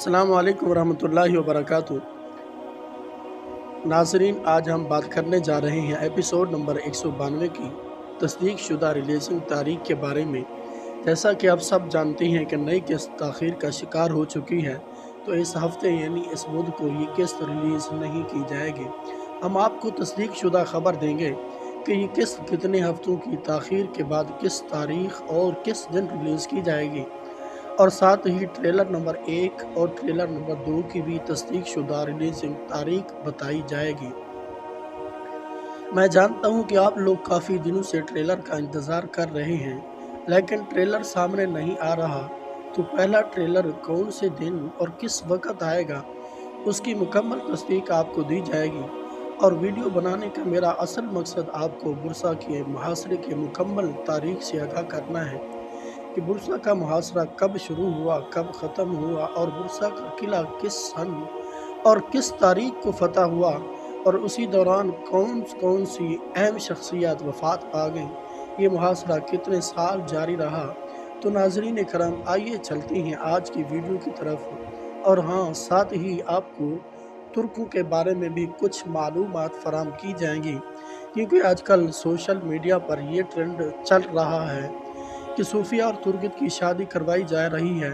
अस्सलाम वालेकुम रहमतुल्लाहि व बरकातुहू। नाज़रीन, आज हम बात करने जा रहे हैं एपिसोड नंबर 192 की तस्दीक शुदा रिलीजिंग तारीख के बारे में। जैसा कि आप सब जानते हैं कि नई किस्त ताख़ीर का शिकार हो चुकी है, तो इस हफ्ते यानी इस बुध को ये किस्त रिलीज़ नहीं की जाएगी। हम आपको तस्दीक शुदा ख़बर देंगे कि ये किस्त कितने हफ्तों की ताख़ीर के बाद किस तारीख़ और किस दिन रिलीज़ की जाएगी, और साथ ही ट्रेलर नंबर 1 और ट्रेलर नंबर 2 की भी तस्दीक शुदा रिलीजिंग तारीख बताई जाएगी। मैं जानता हूं कि आप लोग काफ़ी दिनों से ट्रेलर का इंतज़ार कर रहे हैं, लेकिन ट्रेलर सामने नहीं आ रहा। तो पहला ट्रेलर कौन से दिन और किस वक्त आएगा, उसकी मुकम्मल तस्दीक आपको दी जाएगी। और वीडियो बनाने का मेरा असल मकसद आपको बुरसा के मुहासरे की मुकम्मल तारीख से आगाह करना है कि बुरसा का मुहासरा कब शुरू हुआ, कब ख़त्म हुआ, और बुरसा का किला किस सन और किस तारीख को फतह हुआ, और उसी दौरान कौन कौन सी अहम शख्सियत वफ़ात पा गई। ये मुहासरा कितने साल जारी रहा। तो नाज़रीन करम, आइए चलते हैं आज की वीडियो की तरफ। और हाँ, साथ ही आपको तुर्कों के बारे में भी कुछ मालूमात फराहम की जाएंगी, क्योंकि आजकल सोशल मीडिया पर यह ट्रेंड चल रहा है कि सूफिया और तुर्गत की शादी करवाई जा रही है।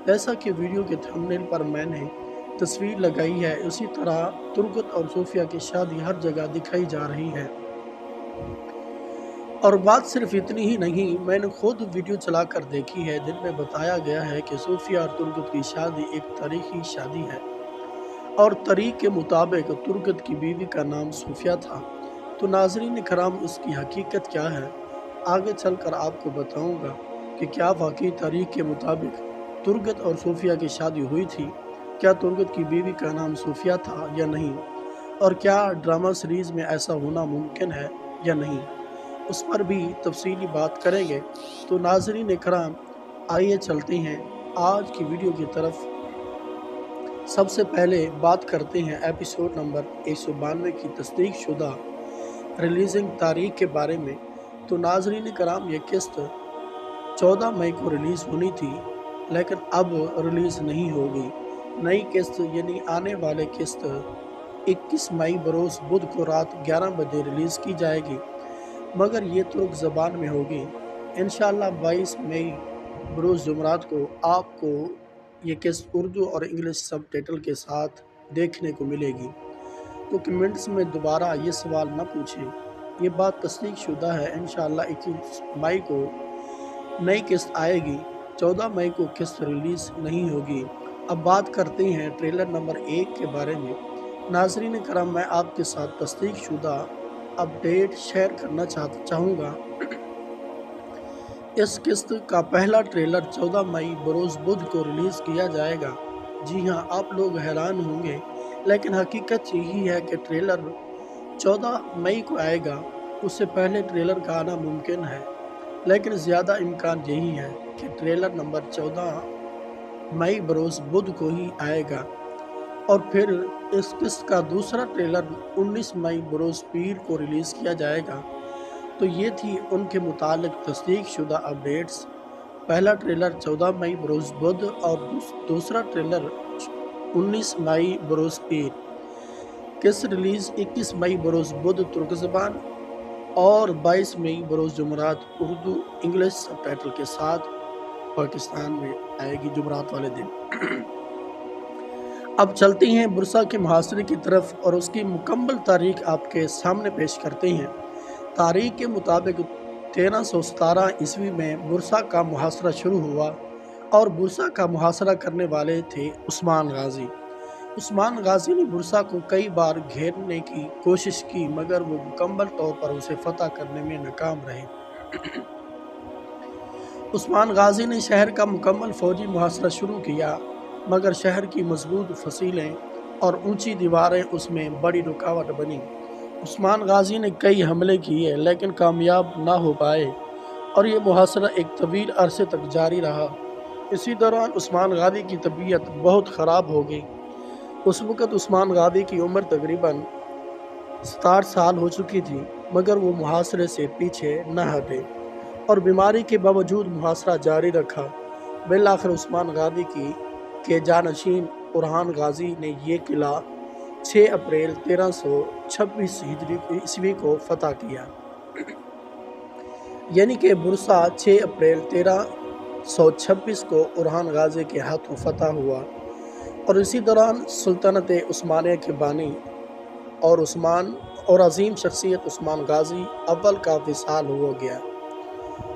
जैसा कि वीडियो के थंबनेल पर मैंने तस्वीर लगाई है, उसी तरह तुर्गत और सूफिया की शादी हर जगह दिखाई जा रही है। और बात सिर्फ इतनी ही नहीं, मैंने खुद वीडियो चलाकर देखी है जिनमें बताया गया है कि सूफिया और तुर्गत की शादी एक तारीखी शादी है, और तारीख के मुताबिक तुर्गत की बीवी का नाम सूफिया था। तो नाज़रीन कराम, इसकी हकीकत क्या है, आगे चलकर आपको बताऊंगा कि क्या वाकई तारीख के मुताबिक तुर्गत और सूफिया की शादी हुई थी, क्या तुर्गत की बीवी का नाम सूफिया था या नहीं, और क्या ड्रामा सीरीज़ में ऐसा होना मुमकिन है या नहीं, उस पर भी तफसीली बात करेंगे। तो नाज़रीन कराम, आइए चलते हैं आज की वीडियो की तरफ। सबसे पहले बात करते हैं एपिसोड नंबर 192 की तस्दीक शुदा रिलीजिंग तारीख के बारे में। तो नाज़रीन कराम, ये किस्त 14 मई को रिलीज़ होनी थी, लेकिन अब रिलीज़ नहीं होगी। नई किस्त यानी आने वाले किस्त 21 मई बरोज़ बुध को रात 11 बजे रिलीज़ की जाएगी, मगर ये तुर्क ज़बान में होगी। इंशाअल्लाह 22 मई बरोज़ जुमरात को आपको ये किस्त उर्दू और इंग्लिश सब टाइटल के साथ देखने को मिलेगी। तो कमेंट्स में दोबारा ये सवाल न पूछें, ये बात तस्दीक शुदा है। इंशाअल्लाह 21 मई को नई किस्त आएगी, 14 मई को किस्त रिलीज़ नहीं होगी। अब बात करते हैं ट्रेलर नंबर 1 के बारे में। नाज़रीन करम, मैं आपके साथ तस्दीक शुदा अपडेट शेयर करना चाहूँगा। इस किस्त का पहला ट्रेलर 14 मई बरोज़ बुध को रिलीज़ किया जाएगा। जी हाँ, आप लोग हैरान होंगे, लेकिन हकीकत यही है कि ट्रेलर 14 मई को आएगा। उससे पहले ट्रेलर का आना मुमकिन है, लेकिन ज़्यादा इम्कान यही है कि ट्रेलर नंबर 14 मई बरोज़ बुध को ही आएगा, और फिर इस किस्त का दूसरा ट्रेलर 19 मई बरोज़ पीर को रिलीज़ किया जाएगा। तो ये थी उनके मुतालिक तस्दीक शुदा अपडेट्स। पहला ट्रेलर 14 मई बरोज़ बुध और दूसरा ट्रेलर 19 मई बरोज़ पीर। किस्त रिलीज़ 21 मई बरोज़ बुध तुर्क ज़बान और 22 मई बरोज़ जुमरात उर्दू इंग्लिश सब टाइटल के साथ पाकिस्तान में आएगी जुमरात वाले दिन। अब चलते हैं बुरसा के मुहासरे की तरफ और उसकी मुकम्मल तारीख आपके सामने पेश करते हैं। तारीख के मुताबिक 1317 ईस्वी में बुरसा का मुहासरा शुरू हुआ, और बुरसा का मुहासरा करने वाले थे उस्मान गाजी। उस्मान गाजी ने बुरसा को कई बार घेरने की कोशिश की, मगर वो मुकम्मल तौर पर उसे फतह करने में नाकाम रहे। उस्मान गाजी ने शहर का मुकम्मल फौजी मुहासरा शुरू किया, मगर शहर की मजबूत फसीलें और ऊंची दीवारें उसमें बड़ी रुकावट बनी। उस्मान गाजी ने कई हमले किए, लेकिन कामयाब ना हो पाए, और ये मुहासरा एक तवील अरसे तक जारी रहा। इसी दौरान उस्मान गाजी की तबीयत बहुत ख़राब हो गई। उस वक़्त उस्मान गाजी की उम्र तकरीबन 67 साल हो चुकी थी, मगर वो मुहासरे से पीछे न हटे और बीमारी के बावजूद मुहासरा जारी रखा। बिलाखिर उस्मान गाजी की کے جانشین اورحان غازی نے یہ قلعہ 6 اپریل 1326 ہجری عیسوی کو فتح کیا، یعنی کہ برسا 6 اپریل 1326 کو اورحان غازی کے ہاتھوں فتح ہوا، اور اسی دوران سلطنت عثمانیہ کے بانی اور عظیم شخصیت عثمان غازی اول کا وصال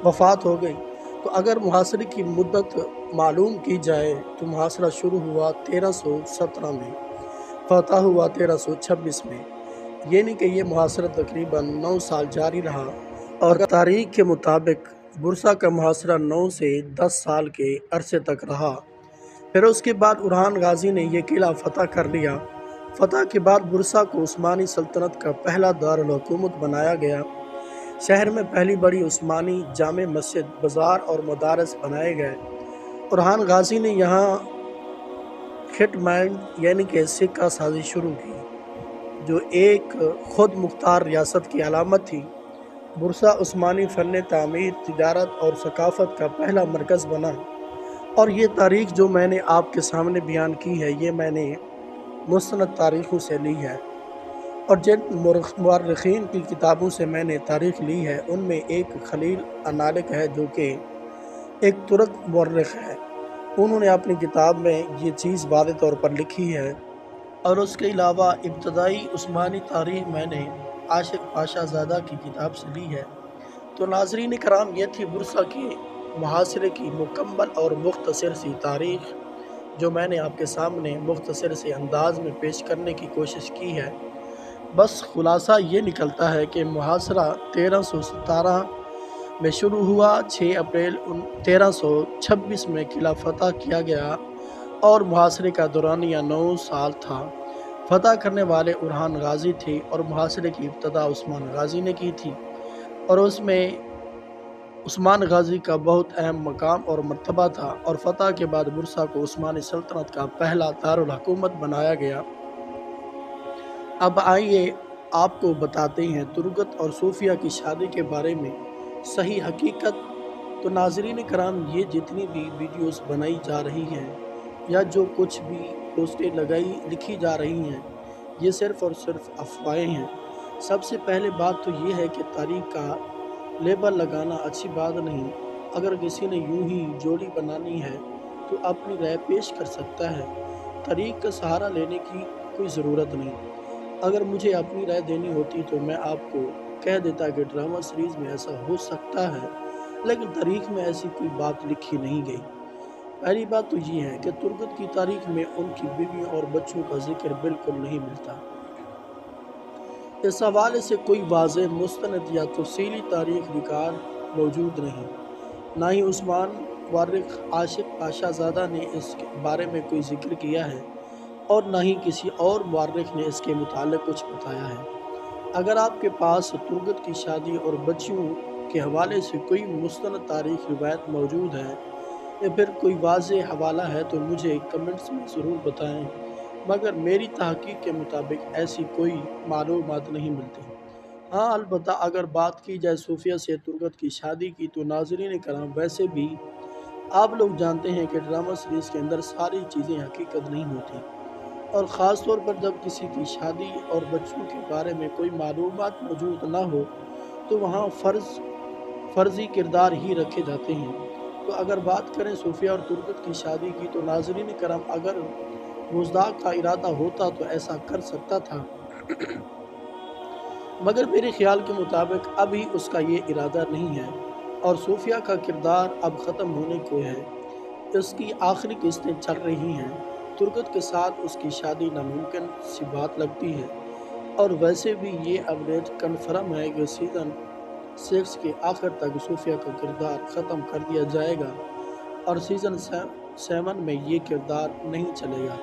وفات ہو گئی۔ تو اگر محاصرے کی مدت معلوم کی جائے تو محاصرہ شروع ہوا 1317 میں، فتح ہوا 1326 میں، یعنی کہ یہ محاصرہ تقریباً 9 سال جاری رہا، اور تاریخ کے مطابق برسا کا محاصرہ 9 سے 10 سال کے عرصے تک رہا۔ پھر اس کے بعد اورحان غازی نے یہ قلعہ فتح کر لیا۔ فتح کے بعد برسا کو عثمانی سلطنت کا پہلا دارالحکومت بنایا گیا۔ شہر میں پہلی بڑی عثمانی جامع مسجد، بازار اور مدارس بنائے گئے۔ اورحان غازی نے یہاں خط مینڈ یعنی کہ سکہ سازی شروع کی، جو ایک خود مختار ریاست کی علامت تھی۔ برسا عثمانی فن تعمیر، تجارت اور ثقافت کا پہلا مرکز بنا، اور یہ تاریخ جو میں نے آپ کے سامنے بیان کی ہے، یہ میں نے مستند تاریخوں سے لی ہے، اور جن مورخین کی کتابوں سے میں نے تاریخ لی ہے ان میں ایک خلیل انالک ہے، جو کہ ایک ترک مورخ ہے۔ انہوں نے اپنی کتاب میں یہ چیز واضح طور پر لکھی ہے، اور اس کے علاوہ ابتدائی عثمانی تاریخ میں نے عاشق پاشا زادہ کی کتاب سے لی ہے۔ تو ناظرین کرام، یہ تھی برسا کے محاصرے کی مکمل اور مختصر سی تاریخ، جو میں نے آپ کے سامنے مختصر سے انداز میں پیش کرنے کی کوشش کی ہے۔ بس خلاصہ یہ نکلتا ہے کہ محاصرہ 1317 میں شروع ہوا، 6 اپریل 1326 میں قلعہ فتح کیا گیا، اور محاصرے کا دورانیہ 9 سال تھا۔ فتح کرنے والے اورحان غازی تھے، اور محاصرے کی ابتدا عثمان غازی نے کی تھی، اور اس میں عثمان غازی کا بہت اہم مقام اور مرتبہ تھا، اور فتح کے بعد برسا کو عثمانی سلطنت کا پہلا دارالحکومت بنایا گیا۔ اب آئیے آپ کو بتاتے ہیں ترگت اور صوفیہ کی شادی کے بارے میں صحیح حقیقت۔ تو ناظرین کرام، یہ جتنی بھی ویڈیوز بنائی جا رہی ہیں یا جو کچھ بھی پوسٹیں لکھی جا رہی ہیں، یہ صرف اور صرف افواہیں ہیں۔ سب سے پہلے بات تو یہ ہے کہ تاریخ کا لیبل لگانا اچھی بات نہیں۔ اگر کسی نے یوں ہی جوڑی بنانی ہے تو اپنی رائے پیش کر سکتا ہے، تاریخ کا سہارا لینے کی کوئی ضرورت نہیں۔ اگر مجھے اپنی رائے دینی ہوتی تو میں آپ کو کہہ دیتا کہ ڈرامہ سیریز میں ایسا ہو سکتا ہے، لیکن تاریخ میں ایسی کوئی بات لکھی نہیں گئی۔ پہلی بات تو یہ ہے کہ ترگت کی تاریخ میں ان کی بیویوں اور بچوں کا ذکر بالکل نہیں ملتا۔ اس حوالے سے کوئی واضح مستند یا تفصیلی تاریخ ریکارڈ موجود نہیں۔ نہ ہی عثمان مورخ عاشق پاشا زادہ نے اس کے بارے میں کوئی ذکر کیا ہے، اور نہ ہی کسی اور مورخ نے اس کے متعلق کچھ بتایا ہے۔ اگر آپ کے پاس ترگت کی شادی اور بچیوں کے حوالے سے کوئی مستند تاریخ روایت موجود ہے یا پھر کوئی واضح حوالہ ہے تو مجھے کمنٹس میں ضرور بتائیں، مگر میری تحقیق کے مطابق ایسی کوئی معلومات نہیں ملتی۔ ہاں، البتہ اگر بات کی جائے صوفیہ سے ترگت کی شادی کی، تو ناظرین کرام، ویسے بھی آپ لوگ جانتے ہیں کہ ڈرامہ سیریز کے اندر ساری چیزیں حقیقت نہیں ہوتی، اور خاص طور پر جب کسی کی شادی اور بچوں کے بارے میں کوئی معلومات موجود نہ ہو تو وہاں فرضی کردار ہی رکھے جاتے ہیں۔ تو اگر بات کریں صوفیہ اور ترگت کی شادی کی، تو ناظرین کرام، اگر مصداق کا ارادہ ہوتا تو ایسا کر سکتا تھا، مگر میرے خیال کے مطابق ابھی اس کا یہ ارادہ نہیں ہے، اور صوفیہ کا کردار اب ختم ہونے کو ہے۔ اس کی آخری قسطیں چل رہی ہیں۔ ترگت کے ساتھ اس کی شادی ناممکن سی بات لگتی ہے، اور ویسے بھی یہ اپڈیٹ کنفرم ہے کہ سیزن 6 کے آخر تک صوفیہ کا کردار ختم کر دیا جائے گا، اور سیزن 7 میں یہ کردار نہیں چلے گا۔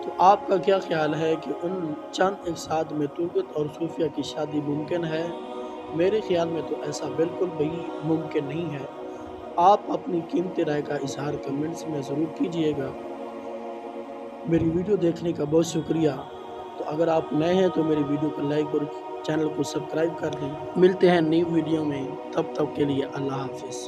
تو آپ کا کیا خیال ہے کہ ان چند ایک ساتھ میں ترگت اور صوفیہ کی شادی ممکن ہے؟ میرے خیال میں تو ایسا بالکل بھی ممکن نہیں ہے۔ آپ اپنی قیمتی رائے کا اظہار کمنٹس میں ضرور کیجیے گا۔ میری ویڈیو دیکھنے کا بہت شکریہ۔ تو اگر آپ نئے ہیں تو میری ویڈیو کو لائک اور چینل کو سبسکرائب کر دیں۔ ملتے ہیں نئی ویڈیو میں، تب تک کے لیے اللہ حافظ۔